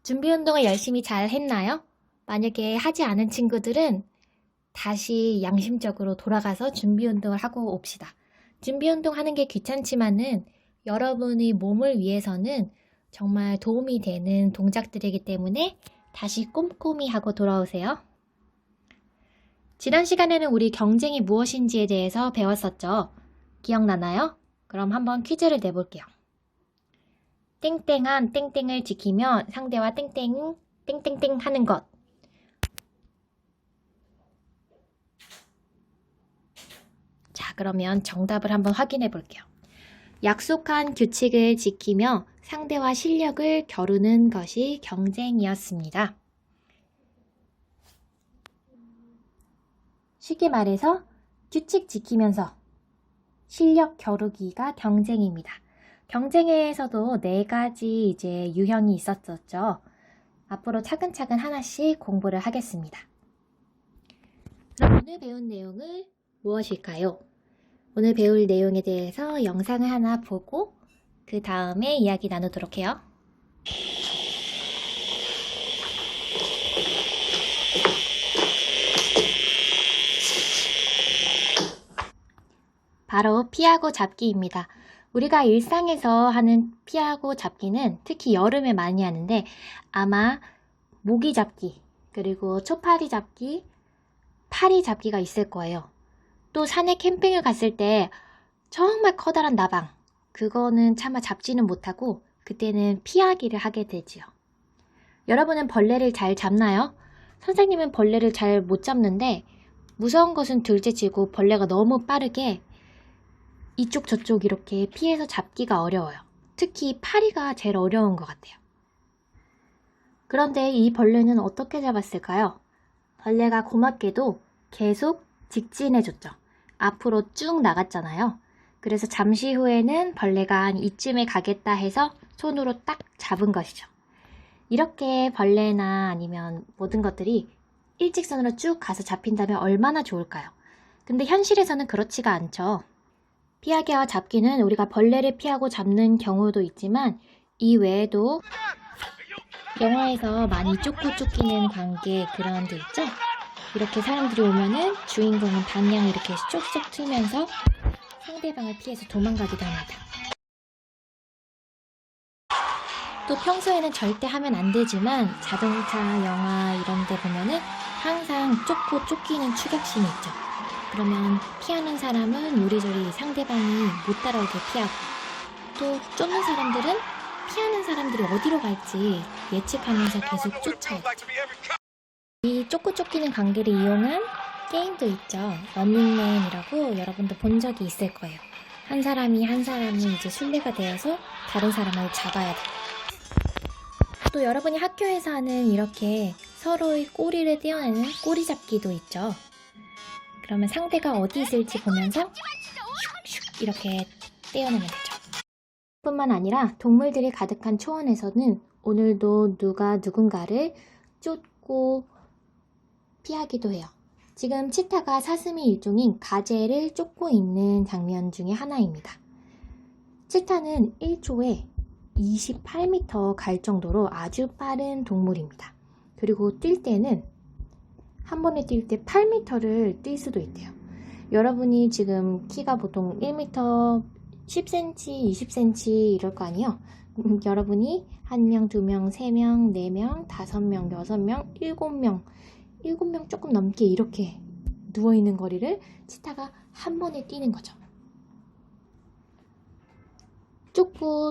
준비 운동을 열심히 잘 했나요? 만약에 하지 않은 친구들은 다시 양심적으로 돌아가서 준비 운동을 하고 옵시다. 준비 운동 하는 게 귀찮지만은 여러분의 몸을 위해서는 정말 도움이 되는 동작들이기 때문에 다시 꼼꼼히 하고 돌아오세요. 지난 시간에는 우리 경쟁이 무엇인지에 대해서 배웠었죠. 기억나나요? 그럼 한번 퀴즈를 내볼게요. 땡땡한 땡땡을 지키며 상대와 땡땡 하는 것. 자, 그러면 정답을 한번 확인해 볼게요. 약속한 규칙을 지키며 상대와 실력을 겨루는 것이 경쟁이었습니다. 쉽게 말해서 규칙 지키면서 실력 겨루기가 경쟁입니다. 경쟁에서도 4가지 이제 유형이 있었었죠. 앞으로 차근차근 하나씩 공부를 하겠습니다. 그럼 오늘 배운 내용은 무엇일까요? 오늘 배울 내용에 대해서 영상을 하나 보고 그 다음에 이야기 나누도록 해요. 바로 피하고 잡기입니다. 우리가 일상에서 하는 피하고 잡기는 특히 여름에 많이 하는데 아마 모기 잡기, 그리고 초파리 잡기, 파리 잡기가 있을 거예요. 또 산에 캠핑을 갔을 때 정말 커다란 나방, 그거는 차마 잡지는 못하고 그때는 피하기를 하게 되지요. 여러분은 벌레를 잘 잡나요? 선생님은 벌레를 잘 못 잡는데 무서운 것은 둘째치고 벌레가 너무 빠르게 이쪽 저쪽 이렇게 피해서 잡기가 어려워요. 특히 파리가 제일 어려운 것 같아요. 그런데 이 벌레는 어떻게 잡았을까요? 벌레가 고맙게도 계속 직진해줬죠. 앞으로 쭉 나갔잖아요. 그래서 잠시 후에는 벌레가 한 이쯤에 가겠다 해서 손으로 딱 잡은 것이죠. 이렇게 벌레나 아니면 모든 것들이 일직선으로 쭉 가서 잡힌다면 얼마나 좋을까요? 근데 현실에서는 그렇지가 않죠. 피하기와 잡기는 우리가 벌레를 피하고 잡는 경우도 있지만 이 외에도 영화에서 많이 쫓고 쫓기는 관계 그런 데 있죠? 이렇게 사람들이 오면은 주인공은 방향을 이렇게 쏙쏙 틀면서 상대방을 피해서 도망가기도 합니다. 또 평소에는 절대 하면 안 되지만 자동차, 영화 이런 데 보면은 항상 쫓고 쫓기는 추격신이 있죠. 그러면 피하는 사람은 요리조리 상대방이 못 따라오게 피하고 또 쫓는 사람들은 피하는 사람들이 어디로 갈지 예측하면서 계속 쫓아오죠. 이 쫓고 쫓기는 관계를 이용한 게임도 있죠. 런닝맨이라고 여러분도 본 적이 있을 거예요. 한 사람이 이제 술래가 되어서 다른 사람을 잡아야 돼요. 또 여러분이 학교에서 하는 이렇게 서로의 꼬리를 떼어내는 꼬리 잡기도 있죠. 그러면 상대가 어디 있을지 보면서 슉슉 이렇게 떼어내면 되죠. 뿐만 아니라 동물들이 가득한 초원에서는 오늘도 누가 누군가를 쫓고 피하기도 해요. 지금 치타가 사슴의 일종인 가젤을 쫓고 있는 장면 중에 하나입니다. 치타는 1초에 28m 갈 정도로 아주 빠른 동물입니다. 그리고 뛸 때는 한 번에 뛸 때 8m를 뛸 수도 있대요. 여러분이 지금 키가 보통 1m 10cm, 20cm 이럴 거 아니에요? 여러분이 1명, 2명, 3명, 4명, 5명, 6명, 7명 조금 넘게 이렇게 누워있는 거리를 치타가 한 번에 뛰는 거죠.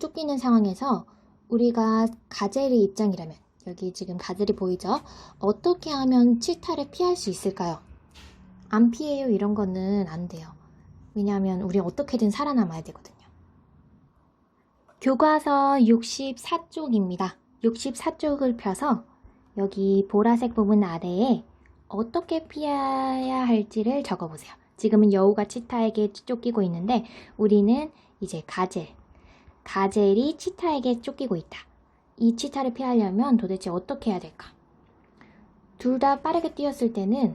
쫓기는 상황에서 우리가 가젤의 입장이라면 여기 지금 가젤이 보이죠? 어떻게 하면 치타를 피할 수 있을까요? 안 피해요 이런 거는 안 돼요. 왜냐하면 우리 어떻게든 살아남아야 되거든요. 교과서 64쪽입니다. 64쪽을 펴서 여기 보라색 부분 아래에 어떻게 피해야 할지를 적어보세요. 지금은 여우가 치타에게 쫓기고 있는데 우리는 이제 가젤이 치타에게 쫓기고 있다. 이 치타를 피하려면 도대체 어떻게 해야 될까? 둘 다 빠르게 뛰었을 때는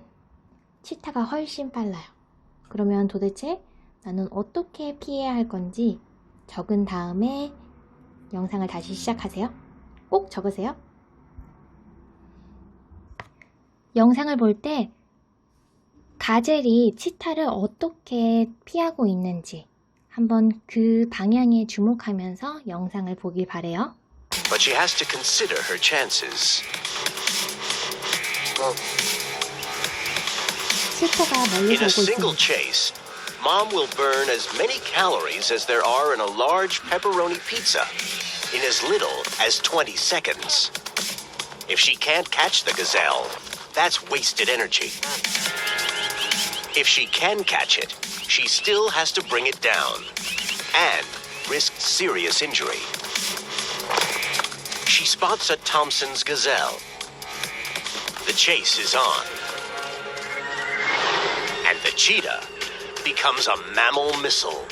치타가 훨씬 빨라요. 그러면 도대체 나는 어떻게 피해야 할 건지 적은 다음에 영상을 다시 시작하세요. 꼭 적으세요. 영상을 볼 때 가젤이 치타를 어떻게 피하고 있는지 한번 그 방향에 주목하면서 영상을 보길 바래요. But she has to consider her chances. 치타가 In 멀리서 a 오고 single 있습니다. chase, Mom will burn as many calories as there are in a large pepperoni pizza in as little as 20 seconds. If she can't catch the gazelle, that's wasted energy. If she can catch it, she still has to bring it down and risk serious injury. She spots a Thompson's gazelle. The chase is on. And the cheetah becomes a mammal missile.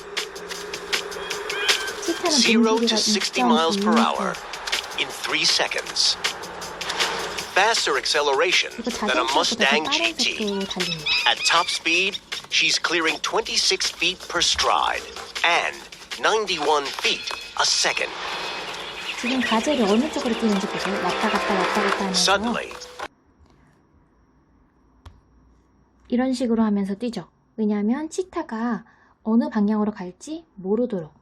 치타는 0 비행기가 to 60 miles per 2.2m, hour in 3 seconds. Faster acceleration 그리고 than a 자동차보다 더 Mustang 빠른 GT. 속도로 달립니다. At top speed, she's clearing 26 feet per stride and 91 feet a second. 지금 가젤이 어느 쪽으로 뛰는지 보세요. 왔다 갔다 왔다 갔다 하면서 Suddenly, 이런 식으로 하면서 뛰죠. 왜냐하면 치타가 어느 방향으로 갈지 모르도록.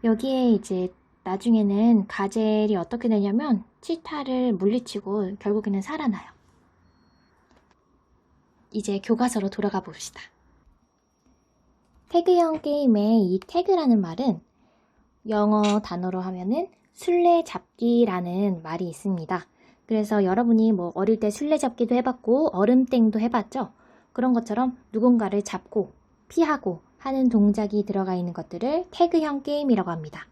여기에 이제 나중에는 가젤이 어떻게 되냐면 치타를 물리치고 결국에는 살아나요. 이제 교과서로 돌아가 봅시다. 태그형 게임의 이 태그라는 말은 영어 단어로 하면은 술래잡기라는 말이 있습니다. 그래서 여러분이 뭐 어릴 때 술래잡기도 해봤고 얼음땡도 해봤죠? 그런 것처럼 누군가를 잡고 피하고 하는 동작이 들어가 있는 것들을 태그형 게임이라고 합니다.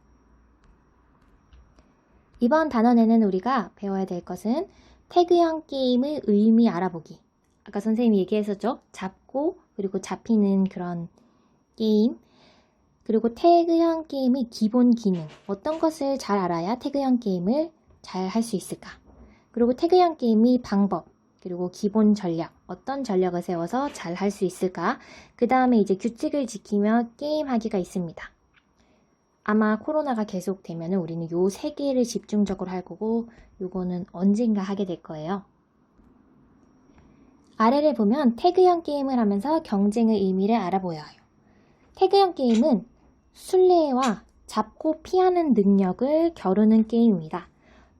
이번 단원에는 우리가 배워야 될 것은 태그형 게임의 의미 알아보기. 아까 선생님이 얘기했었죠? 잡고 그리고 잡히는 그런 게임. 그리고 태그형 게임의 기본 기능. 어떤 것을 잘 알아야 태그형 게임을 잘 할 수 있을까? 그리고 태그형 게임의 방법. 그리고 기본 전략. 어떤 전략을 세워서 잘 할 수 있을까? 그 다음에 이제 규칙을 지키며 게임하기가 있습니다. 아마 코로나가 계속되면 우리는 요 세 개를 집중적으로 할 거고 요거는 언젠가 하게 될 거예요. 아래를 보면 태그형 게임을 하면서 경쟁의 의미를 알아보아요. 태그형 게임은 술래와 잡고 피하는 능력을 겨루는 게임입니다.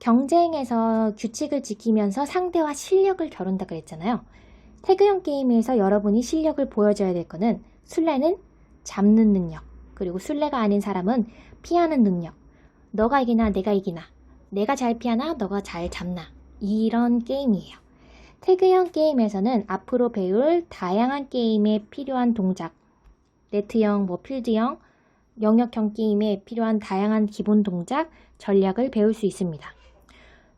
경쟁에서 규칙을 지키면서 상대와 실력을 겨룬다 그랬잖아요. 태그형 게임에서 여러분이 실력을 보여줘야 될 거는 술래는 잡는 능력, 그리고 술래가 아닌 사람은 피하는 능력. 너가 이기나 내가 이기나, 내가 잘 피하나 너가 잘 잡나, 이런 게임이에요. 태그형 게임에서는 앞으로 배울 다양한 게임에 필요한 동작, 네트형, 필드형, 영역형 게임에 필요한 다양한 기본 동작, 전략을 배울 수 있습니다.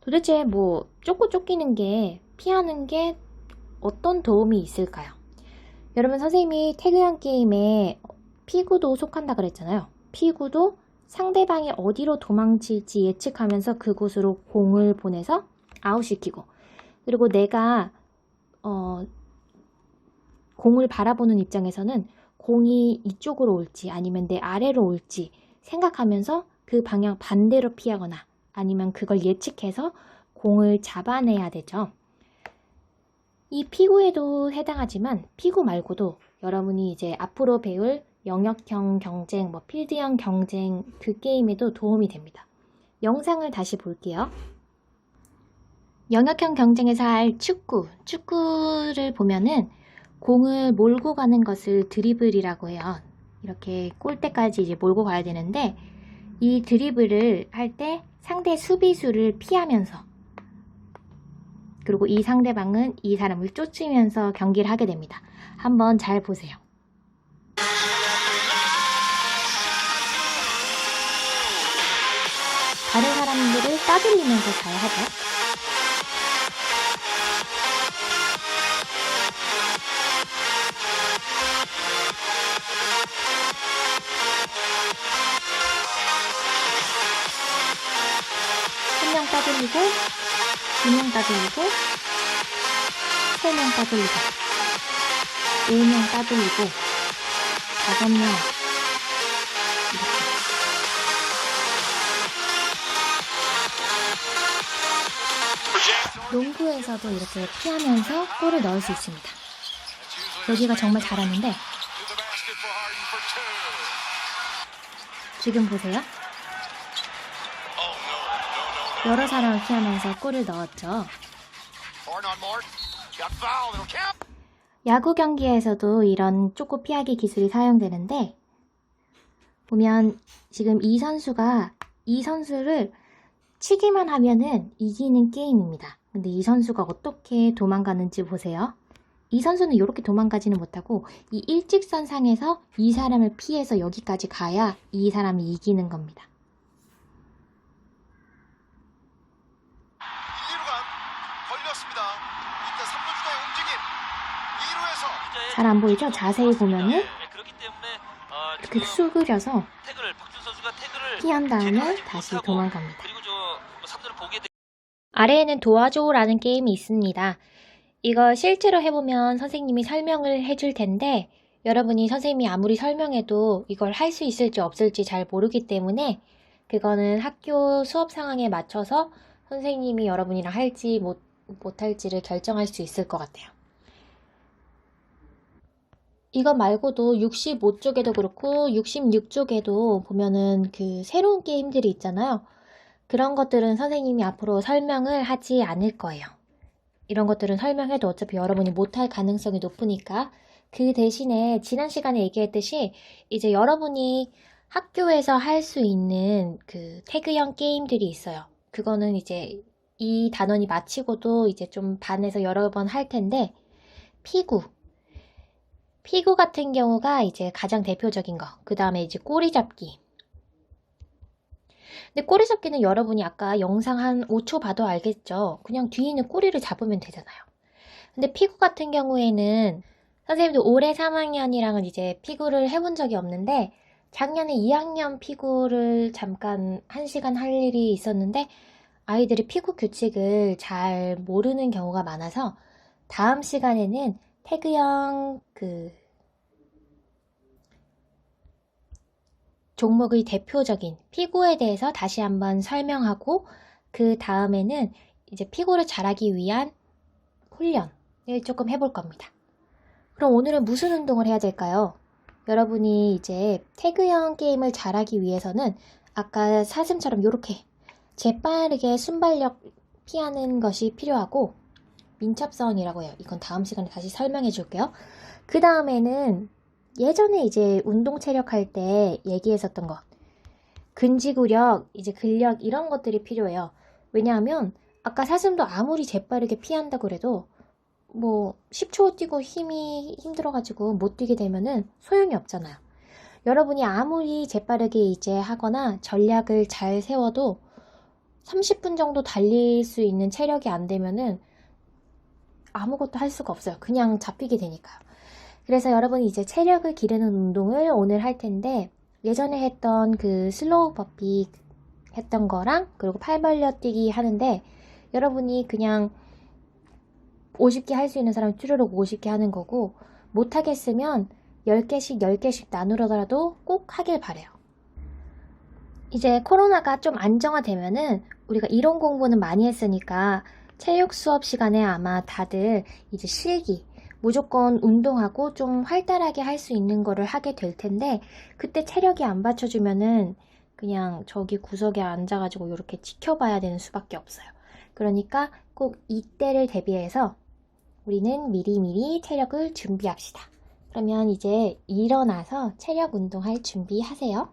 도대체 쫓고 쫓기는 게, 피하는 게 어떤 도움이 있을까요? 여러분, 선생님이 태그형 게임에 피구도 속한다 그랬잖아요. 피구도 상대방이 어디로 도망칠지 예측하면서 그곳으로 공을 보내서 아웃시키고, 그리고 내가 공을 바라보는 입장에서는 공이 이쪽으로 올지 아니면 내 아래로 올지 생각하면서 그 방향 반대로 피하거나 아니면 그걸 예측해서 공을 잡아내야 되죠. 이 피구에도 해당하지만 피구 말고도 여러분이 이제 앞으로 배울 영역형 경쟁, 필드형 경쟁, 그 게임에도 도움이 됩니다. 영상을 다시 볼게요. 영역형 경쟁에서 할 축구를 보면은 공을 몰고 가는 것을 드리블이라고 해요. 이렇게 골대까지 이제 몰고 가야 되는데, 이 드리블을 할 때 상대 수비수를 피하면서, 그리고 이 상대방은 이 사람을 쫓으면서 경기를 하게 됩니다. 한번 잘 보세요. 다른 사람들을 따돌리면서 잘 하죠. 한 명 따돌리고, 2명 따돌리고, 3명 따돌리고, 4명 따돌리고, 5명 이렇게. 농구에서도 이렇게 피하면서 골을 넣을 수 있습니다. 여기가 정말 잘하는데 지금 보세요. 여러 사람을 피하면서 골을 넣었죠. 야구 경기에서도 이런 쪼꼬 피하기 기술이 사용되는데 보면 지금 이 선수가 이 선수를 치기만 하면은 이기는 게임입니다. 근데 이 선수가 어떻게 도망가는지 보세요. 이 선수는 이렇게 도망가지는 못하고 이 일직선상에서 이 사람을 피해서 여기까지 가야 이 사람이 이기는 겁니다. 잘 안 보이죠? 자세히 보면은 이렇게 수그려서 피한 다음에 다시 도망갑니다. 아래에는 도와줘라는 게임이 있습니다. 이거 실제로 해보면 선생님이 설명을 해줄 텐데 여러분이 선생님이 아무리 설명해도 이걸 할 수 있을지 없을지 잘 모르기 때문에 그거는 학교 수업 상황에 맞춰서 선생님이 여러분이랑 할지 못할지를 결정할 수 있을 것 같아요. 이거 말고도 65쪽에도 그렇고 66쪽에도 보면은 그 새로운 게임들이 있잖아요. 그런 것들은 선생님이 앞으로 설명을 하지 않을 거예요. 이런 것들은 설명해도 어차피 여러분이 못할 가능성이 높으니까 그 대신에 지난 시간에 얘기했듯이 이제 여러분이 학교에서 할 수 있는 그 태그형 게임들이 있어요. 그거는 이제 이 단원이 마치고도 이제 좀 반에서 여러 번 할 텐데 피구 같은 경우가 이제 가장 대표적인 거. 그 다음에 이제 꼬리 잡기. 근데 꼬리 잡기는 여러분이 아까 영상 한 5초 봐도 알겠죠? 그냥 뒤에 있는 꼬리를 잡으면 되잖아요. 근데 피구 같은 경우에는 선생님도 올해 3학년이랑은 이제 피구를 해본 적이 없는데 작년에 2학년 피구를 잠깐 1시간 할 일이 있었는데 아이들이 피구 규칙을 잘 모르는 경우가 많아서 다음 시간에는 태그형 종목의 대표적인 피구에 대해서 다시 한번 설명하고 그 다음에는 이제 피구를 잘하기 위한 훈련을 조금 해볼 겁니다. 그럼 오늘은 무슨 운동을 해야 될까요? 여러분이 이제 태그형 게임을 잘하기 위해서는 아까 사슴처럼 이렇게 재빠르게 순발력 피하는 것이 필요하고 민첩성이라고 해요. 이건 다음 시간에 다시 설명해 줄게요. 그 다음에는 예전에 이제 운동 체력 할 때 얘기했었던 것 근지구력, 이제 근력 이런 것들이 필요해요. 왜냐하면 아까 사슴도 아무리 재빠르게 피한다고 그래도 뭐 10초 뛰고 힘이 힘들어가지고 못 뛰게 되면은 소용이 없잖아요. 여러분이 아무리 재빠르게 이제 하거나 전략을 잘 세워도 30분 정도 달릴 수 있는 체력이 안 되면은 아무것도 할 수가 없어요. 그냥 잡히게 되니까요. 그래서 여러분이 이제 체력을 기르는 운동을 오늘 할 텐데 예전에 했던 그 슬로우 버피 했던 거랑 그리고 팔 벌려 뛰기 하는데 여러분이 그냥 50개 할 수 있는 사람 쭈르륵 50개 하는 거고 못하겠으면 10개씩 나누더라도 꼭 하길 바래요. 이제 코로나가 좀 안정화되면은 우리가 이론 공부는 많이 했으니까 체육 수업 시간에 아마 다들 이제 실기 무조건 운동하고 좀 활달하게 할 수 있는 거를 하게 될 텐데 그때 체력이 안 받쳐주면은 그냥 저기 구석에 앉아가지고 이렇게 지켜봐야 되는 수밖에 없어요. 그러니까 꼭 이때를 대비해서 우리는 미리미리 체력을 준비합시다. 그러면 이제 일어나서 체력 운동할 준비하세요.